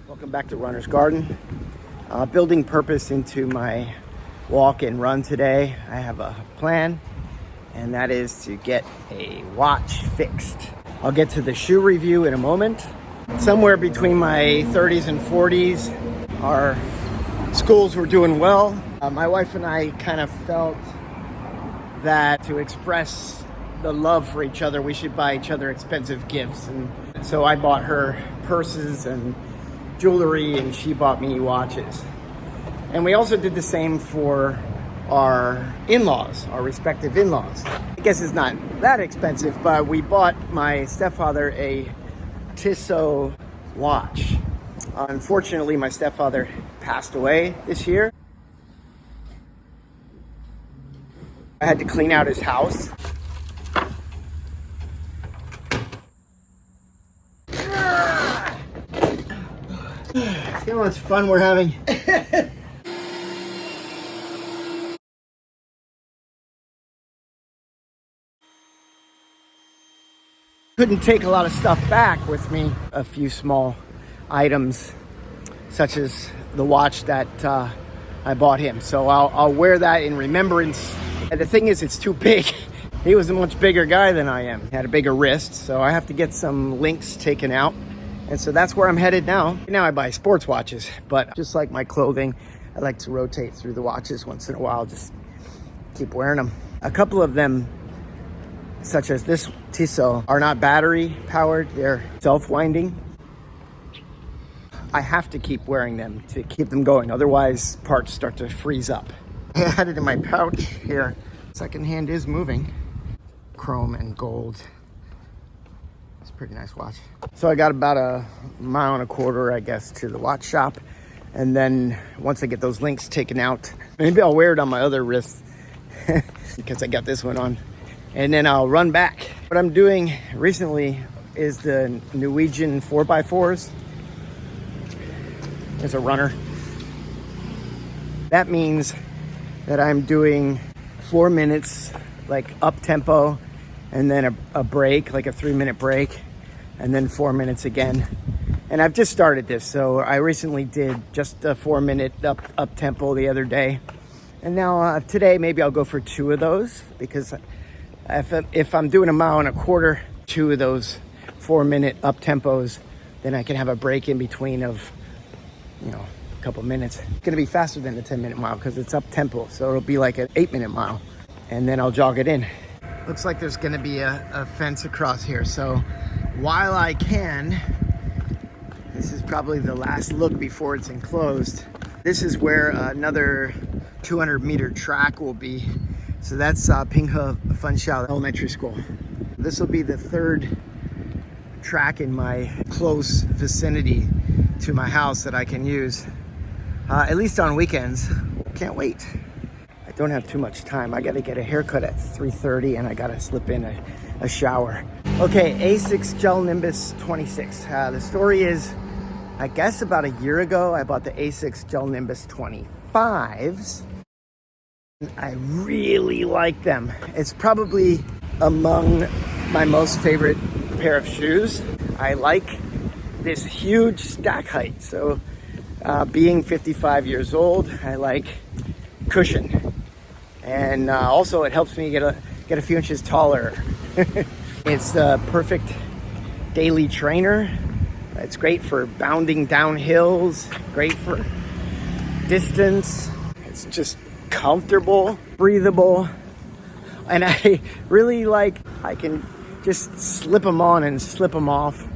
Welcome back to Runner's Garden. Building purpose into my walk and run today. I have a plan, and that is to get a watch fixed. I'll get to the shoe review in a moment. Somewhere between my 30s and 40s, our schools were doing well. My wife and I kind of felt that to express the love for each other, we should buy each other expensive gifts. And so I bought her purses and jewelry, and she bought me watches. And we also did the same for our in-laws, our respective in-laws. I guess it's not that expensive, but we bought my stepfather a Tissot watch. Unfortunately, my stepfather passed away this year. I had to clean out his house. See how much fun we're having? Couldn't take a lot of stuff back with me. A few small items, such as the watch that I bought him. So I'll wear that in remembrance. And the thing is, it's too big. He was a much bigger guy than I am. He had a bigger wrist, so I have to get some links taken out. And so that's where I'm headed now. Now I buy sports watches, but just like my clothing, I like to rotate through the watches once in a while, just keep wearing them. A couple of them, such as this Tissot, are not battery powered, they're self-winding. I have to keep wearing them to keep them going, otherwise parts start to freeze up. I had it in my pouch here. Second hand is moving. Chrome and gold. It's a pretty nice watch. So I got about a mile and a quarter, I guess, to the watch shop. And then once I get those links taken out, maybe I'll wear it on my other wrist because I got this one on. And then I'll run back. What I'm doing recently is the Norwegian 4x4s. As a runner. That means that I'm doing 4 minutes, like up tempo, and then a break, like a 3-minute break, and then 4 minutes again. And I've just started this, so I recently did just a 4-minute up tempo the other day. And now today, maybe I'll go for 2 of those, because if I'm doing a mile and a quarter, 2 of those 4-minute up tempos, then I can have a break in between of, you know, a couple minutes. It's gonna be faster than the 10-minute mile because it's up tempo, so it'll be like an 8-minute mile, and then I'll jog it in. Looks like there's gonna be a fence across here, so while I can, this is probably the last look before it's enclosed. This is where another 200-meter track will be. So that's Changhua Funshao Elementary School. This will be the 3rd track in my close vicinity to my house that I can use, at least on weekends. Can't wait. I don't have too much time. I gotta get a haircut at 3:30 and I gotta slip in a shower. Okay, Asics Gel-Nimbus 26. The story is, I guess about a year ago, I bought the Asics Gel-Nimbus 25s. I really like them. It's probably among my most favorite pair of shoes. I like this huge stack height. So being 55 years old, I like cushion. And also it helps me get a few inches taller. It's the perfect daily trainer. It's great for bounding down hills, great for distance. It's just comfortable, breathable. And I really like, I can just slip them on and slip them off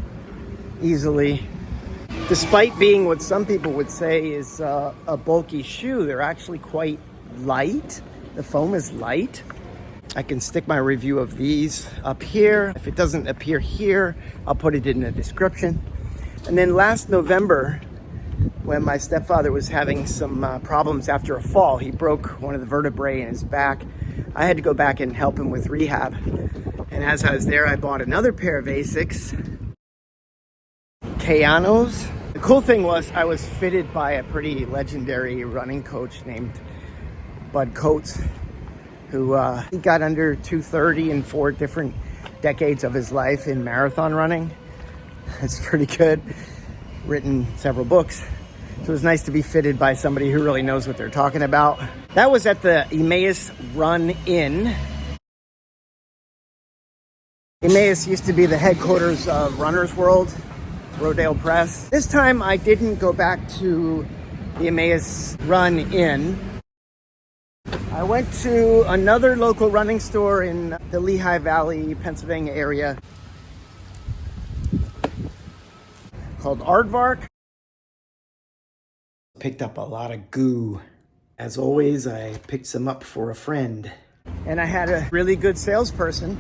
easily. Despite being what some people would say is a bulky shoe, they're actually quite light. The foam is light. I can stick my review of these up here. If it doesn't appear here, I'll put it in the description. And then last November, when my stepfather was having some problems after a fall, he broke one of the vertebrae in his back. I had to go back and help him with rehab. And as I was there, I bought another pair of Asics Keanos. The cool thing was I was fitted by a pretty legendary running coach named Bud Coates, who he got under 230 in 4 different decades of his life in marathon running. It's pretty good. written several books. So it was nice to be fitted by somebody who really knows what they're talking about. That was at the Emmaus Run-In. Emmaus used to be the headquarters of Runner's World, Rodale Press. This time I didn't go back to the Emmaus Run-In. I went to another local running store in the Lehigh Valley, Pennsylvania area called Aardvark. Picked up a lot of goo. As always, I picked some up for a friend. And I had a really good salesperson.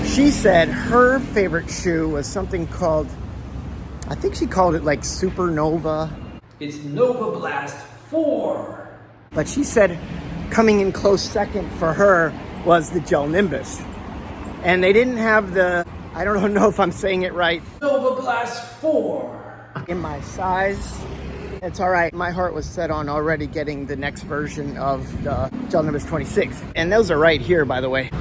She said her favorite shoe was something called, I think she called it like Supernova. It's Novablast 4. But she said coming in close second for her was the Gel-Nimbus. And they didn't have the, I don't know if I'm saying it right, Novablast 4. in my size. It's all right. My heart was set on already getting the next version of the Gel-Nimbus 26. And those are right here, by the way.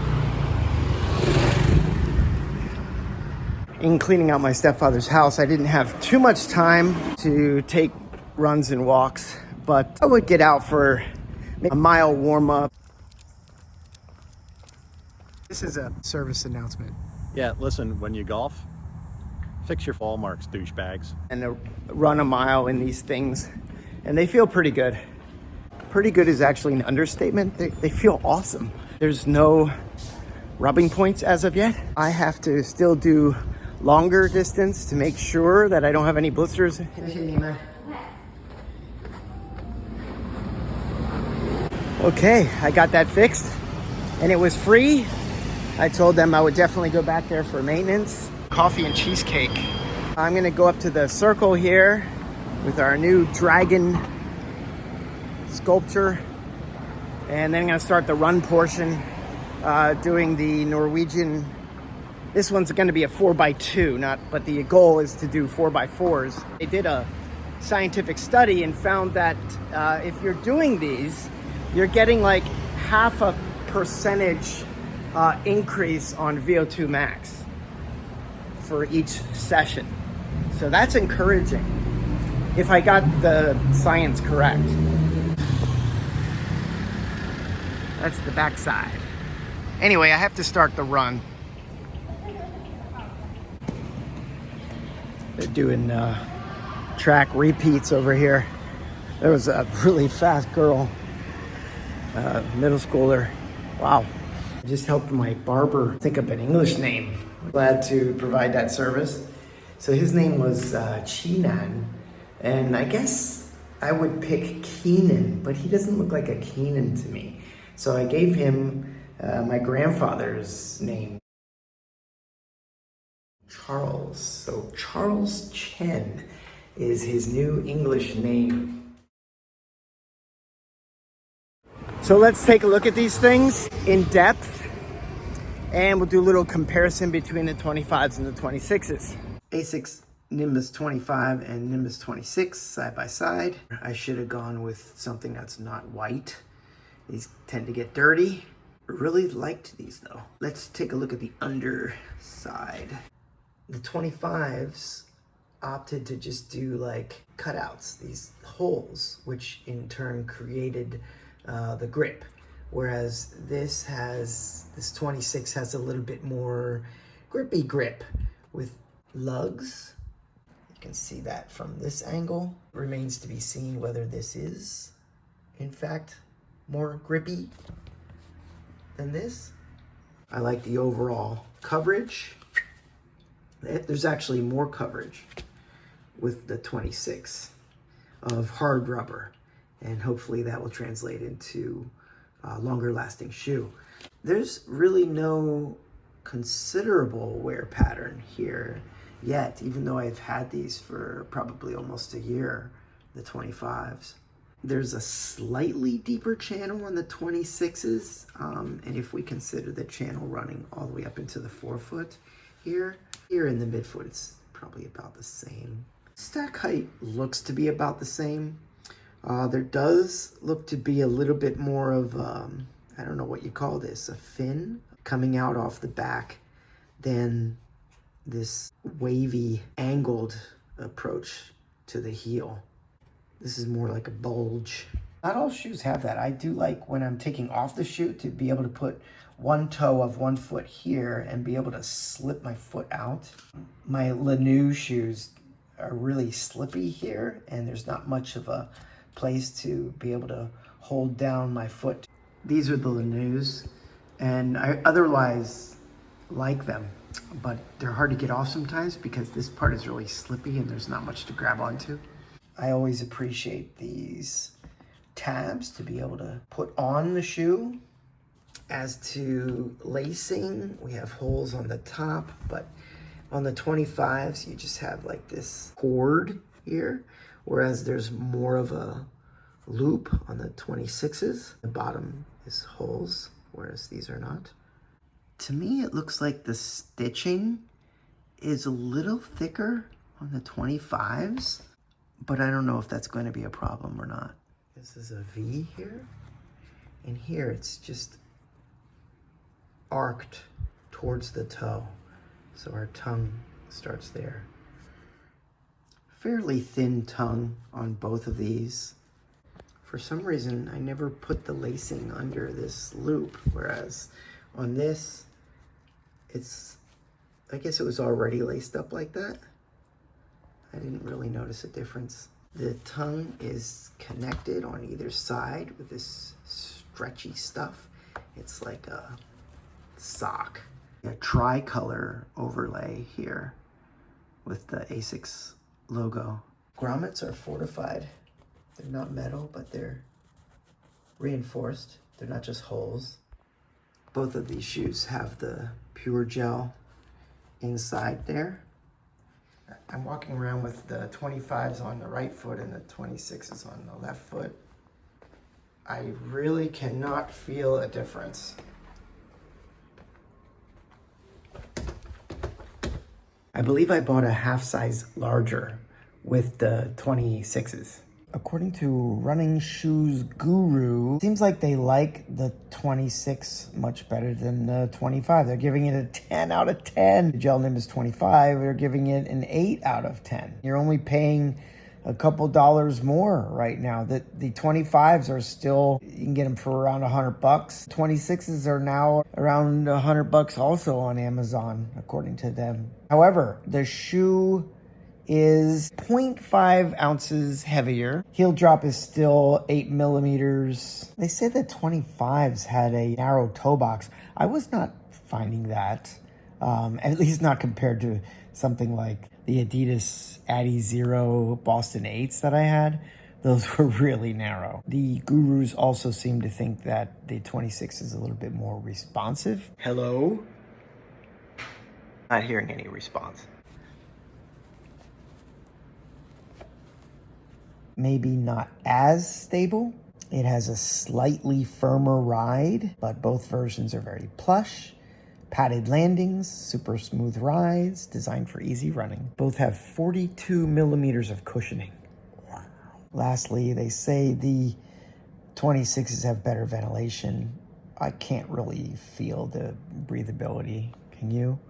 In cleaning out my stepfather's house, I didn't have too much time to take runs and walks, but I would get out for a mile warm-up. This is a service announcement. Yeah, listen, when you golf, fix your fall marks, douchebags. And run a mile in these things, and they feel pretty good. Pretty good is actually an understatement. They feel awesome. There's no rubbing points as of yet. I have to still do longer distance to make sure that I don't have any blisters. Okay, I got that fixed, and it was free. I told them I would definitely go back there for maintenance. Coffee and cheesecake. I'm gonna go up to the circle here with our new dragon sculpture, and then I'm gonna start the run portion, doing the Norwegian. This one's gonna be a 4x2, but the goal is to do 4x4s. They did a scientific study and found that if you're doing these, you're getting like 0.5% increase on VO2 max for each session. So that's encouraging, if I got the science correct. That's the backside. Anyway, I have to start the run. They're doing track repeats over here. There was a really fast girl, middle schooler. Wow. I just helped my barber think up an English name. Glad to provide that service. So his name was Chinan, and I guess I would pick Keenan, but he doesn't look like a Keenan to me. So I gave him my grandfather's name, Charles. So Charles Chen is his new English name. So let's take a look at these things in depth, and we'll do a little comparison between the 25s and the 26s. Asics Nimbus 25 and Nimbus 26 side by side. I should have gone with something that's not white. These tend to get dirty. Really liked these though. Let's take a look at the underside. The 25s opted to just do like cutouts, these holes, which in turn created the grip. Whereas this 26 has a little bit more grippy grip with lugs. You can see that from this angle. Remains to be seen whether this is, in fact, more grippy than this. I like the overall coverage. There's actually more coverage with the 26 of hard rubber, and hopefully that will translate into a longer lasting shoe. There's really no considerable wear pattern here yet, even though I've had these for probably almost a year, the 25s. There's a slightly deeper channel on the 26s, and if we consider the channel running all the way up into the forefoot here in the midfoot, it's probably about the same. Stack height looks to be about the same. There does look to be a little bit more of, I don't know what you call this, a fin coming out off the back than this wavy angled approach to the heel. This is more like a bulge. Not all shoes have that. I do like when I'm taking off the shoe to be able to put one toe of one foot here and be able to slip my foot out. My Lanou shoes are really slippy here, and there's not much of a place to be able to hold down my foot. These are the Lanous, and I otherwise like them, but they're hard to get off sometimes because this part is really slippy and there's not much to grab onto. I always appreciate these tabs to be able to put on the shoe. As to lacing, we have holes on the top, but on the 25s, you just have like this cord here, whereas there's more of a loop on the 26s. The bottom is holes, whereas these are not. To me, it looks like the stitching is a little thicker on the 25s, but I don't know if that's going to be a problem or not. This is a V here, and here it's just arced towards the toe. So our tongue starts there. Fairly thin tongue on both of these. For some reason, I never put the lacing under this loop, whereas on this, I guess it was already laced up like that. I didn't really notice a difference. The tongue is connected on either side with this stretchy stuff. It's like a sock. A tricolor overlay here with the Asics logo. Grommets are fortified. They're not metal, but they're reinforced. They're not just holes. Both of these shoes have the pure gel inside there. I'm walking around with the 25s on the right foot and the 26s on the left foot. I really cannot feel a difference. I believe I bought a half size larger with the 26s. According to Running Shoes Guru, seems like they like the 26 much better than the 25. They're giving it a 10 out of 10. The Gel-Nimbus 25, they're giving it an 8 out of 10. You're only paying a couple dollars more right now. The 25s are still, you can get them for around $100. 26s are now around $100 also on Amazon, according to them. However, the shoe is 0.5 ounces heavier. Heel drop is still 8 millimeters. They said that 25s had a narrow toe box. I was not finding that, at least not compared to something like the Adidas Addy Zero Boston 8s that I had. Those were really narrow. The gurus also seem to think that the 26 is a little bit more responsive. Hello? Not hearing any response. Maybe not as stable. It has a slightly firmer ride, but both versions are very plush. Padded landings, super smooth rides, designed for easy running. Both have 42 millimeters of cushioning. Wow. Lastly, they say the 26s have better ventilation. I can't really feel the breathability. Can you?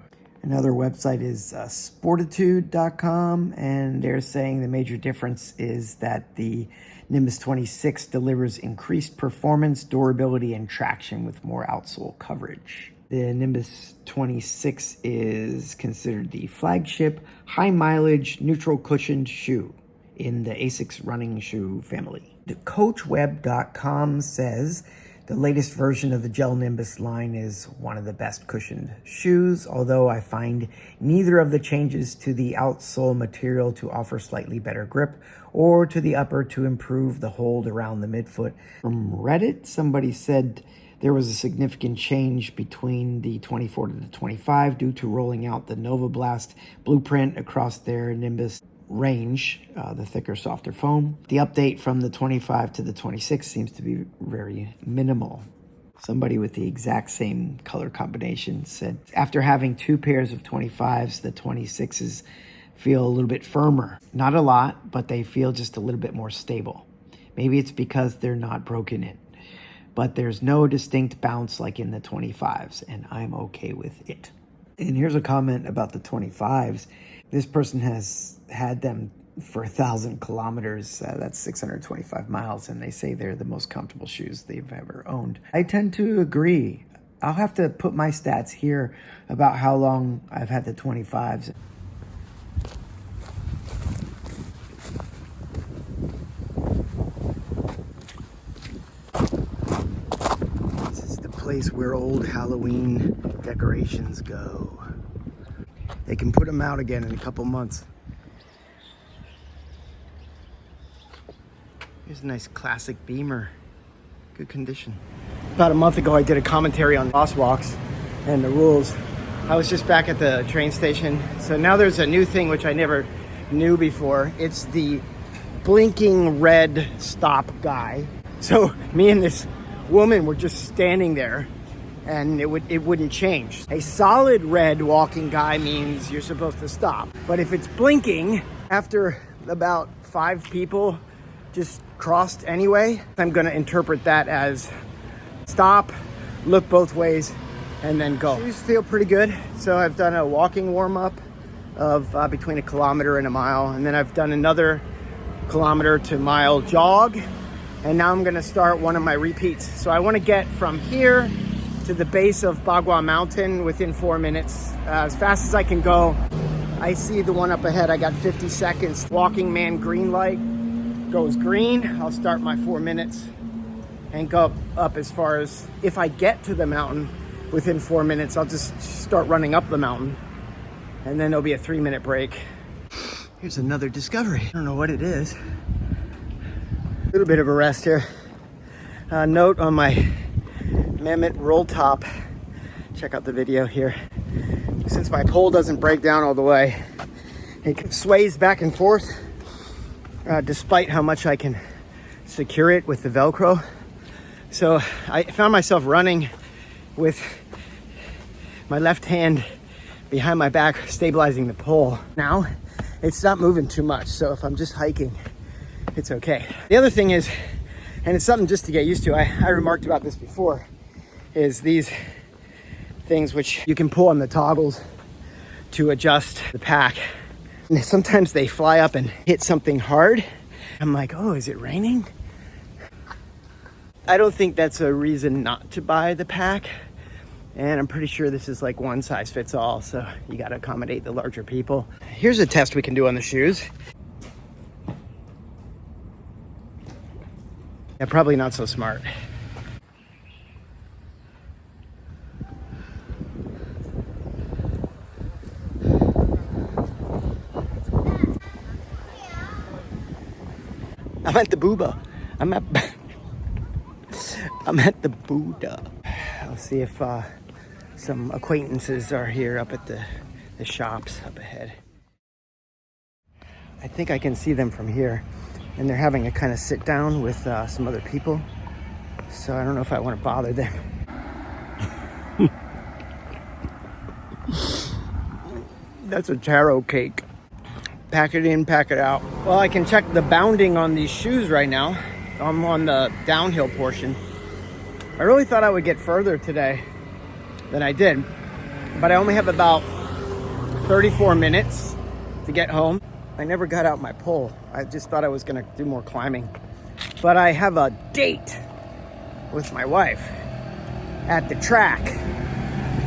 Another website is sportitude.com, and they're saying the major difference is that the Nimbus 26 delivers increased performance, durability, and traction with more outsole coverage. The Nimbus 26 is considered the flagship, high-mileage, neutral-cushioned shoe in the Asics running shoe family. The coachweb.com says the latest version of the Gel-Nimbus line is one of the best cushioned shoes, although I find neither of the changes to the outsole material to offer slightly better grip or to the upper to improve the hold around the midfoot. From Reddit, somebody said there was a significant change between the 24 to the 25 due to rolling out the Novablast blueprint across their Nimbus range, the thicker, softer foam. The update from the 25 to the 26 seems to be very minimal. Somebody with the exact same color combination said, after having two pairs of 25s, the 26s feel a little bit firmer. Not a lot, but they feel just a little bit more stable. Maybe it's because they're not broken in. But there's no distinct bounce like in the 25s, and I'm okay with it. And here's a comment about the 25s. This person has had them for 1,000 kilometers. That's 625 miles, and they say they're the most comfortable shoes they've ever owned. I tend to agree. I'll have to put my stats here about how long I've had the 25s. This is the place where old Halloween decorations go. They can put them out again in a couple months. Here's a nice classic Beamer. Good condition. About a month ago, I did a commentary on crosswalks and the rules. I was just back at the train station. So now there's a new thing which I never knew before. It's the blinking red stop guy. So me and this woman were just standing there and it wouldn't change. A solid red walking guy means you're supposed to stop. But if it's blinking, after about 5 people just crossed anyway, I'm gonna interpret that as stop, look both ways, and then go. Shoes feel pretty good. So I've done a walking warm-up of between 1 kilometer and a mile, and then I've done another kilometer to mile jog, and now I'm gonna start one of my repeats. So I wanna get from here to the base of Guguan Mountain within 4 minutes, as fast as I can go. I see the one up ahead. I got 50 seconds. Walking man green light goes green. I'll start my 4 minutes and go up as far as, if I get to the mountain within 4 minutes, I'll just start running up the mountain, and then there'll be a 3-minute break. Here's another discovery. I don't know what it is. A little bit of a rest here. Note on my Mammoth roll top. Check out the video here. Since my pole doesn't break down all the way, it sways back and forth despite how much I can secure it with the Velcro. So I found myself running with my left hand behind my back, stabilizing the pole. Now it's not moving too much, so if I'm just hiking, it's okay. The other thing is, and it's something just to get used to, I remarked about this before, is these things which you can pull on the toggles to adjust the pack. And sometimes they fly up and hit something hard. I'm like, oh, is it raining? I don't think that's a reason not to buy the pack. And I'm pretty sure this is like one size fits all, so you gotta accommodate the larger people. Here's a test we can do on the shoes. Yeah, probably not so smart. I'm at the booba. I'm at the Buddha. I'll see if some acquaintances are here up at the shops up ahead. I think I can see them from here, and they're having a kind of sit down with some other people. So I don't know if I want to bother them. That's a taro cake. Pack it in, pack it out. Well, I can check the bounding on these shoes right now. I'm on the downhill portion. I really thought I would get further today than I did, but I only have about 34 minutes to get home. I never got out my pole. I just thought I was gonna do more climbing. But I have a date with my wife at the track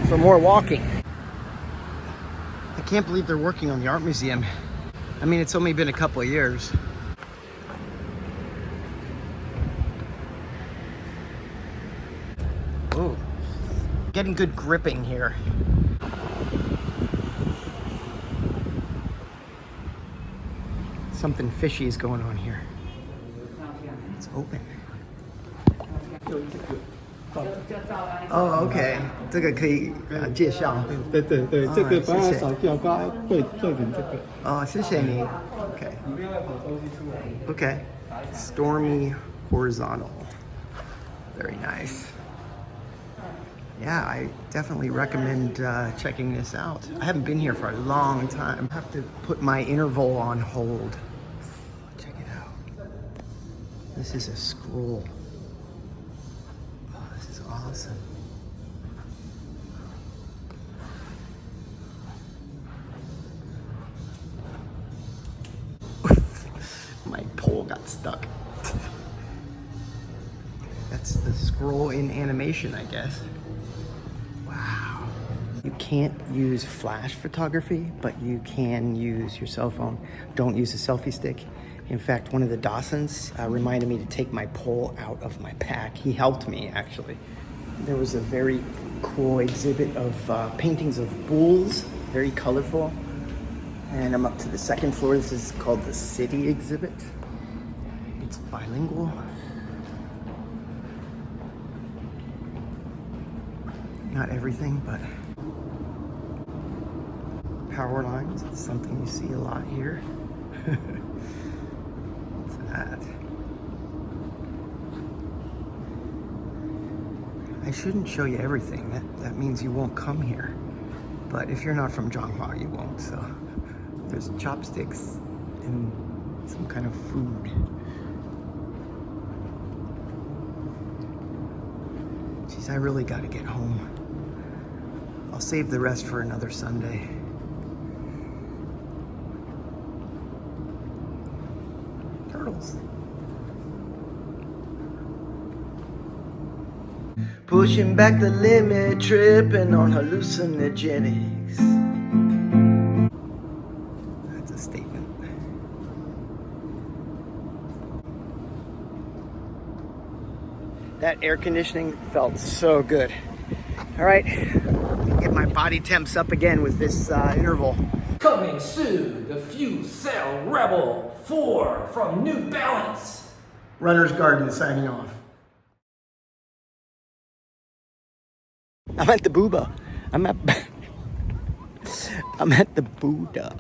for more walking. I can't believe they're working on the art museum. I mean, it's only been a couple of years. Oh, getting good gripping here. Something fishy is going on here. It's open. Oh, okay. 这个可以介绍。对，这个把它扫掉，把它会做成这个。哦，谢谢你。Okay. 里面会跑东西出来。Okay. Stormy horizontal. Very nice. Yeah, I definitely recommend checking this out. I haven't been here for a long time. I have to put my interval on hold. Check it out. This is a scroll. Oh, this is awesome. got stuck. That's the scroll in animation, I guess. Wow. You can't use flash photography, but you can use your cell phone. Don't use a selfie stick. In fact, one of the Dawsons reminded me to take my pole out of my pack. He helped me, actually. There was a very cool exhibit of paintings of bulls, very colorful. And I'm up to the second floor. This is called the City exhibit. It's bilingual. Not everything, but power lines. It's something you see a lot here. What's that? I shouldn't show you everything. That means you won't come here. But if you're not from Changhua, you won't. So there's chopsticks and some kind of food. Geez, I really gotta get home. I'll save the rest for another Sunday. Turtles. Pushing back the limit, tripping on hallucinogenics. That's a statement. That air conditioning felt so good. All right, get my body temps up again with this interval. Coming soon, the Fuel Cell Rebel 4 from New Balance. Runner's Garden signing off. I'm at the booba. I'm at the Buddha.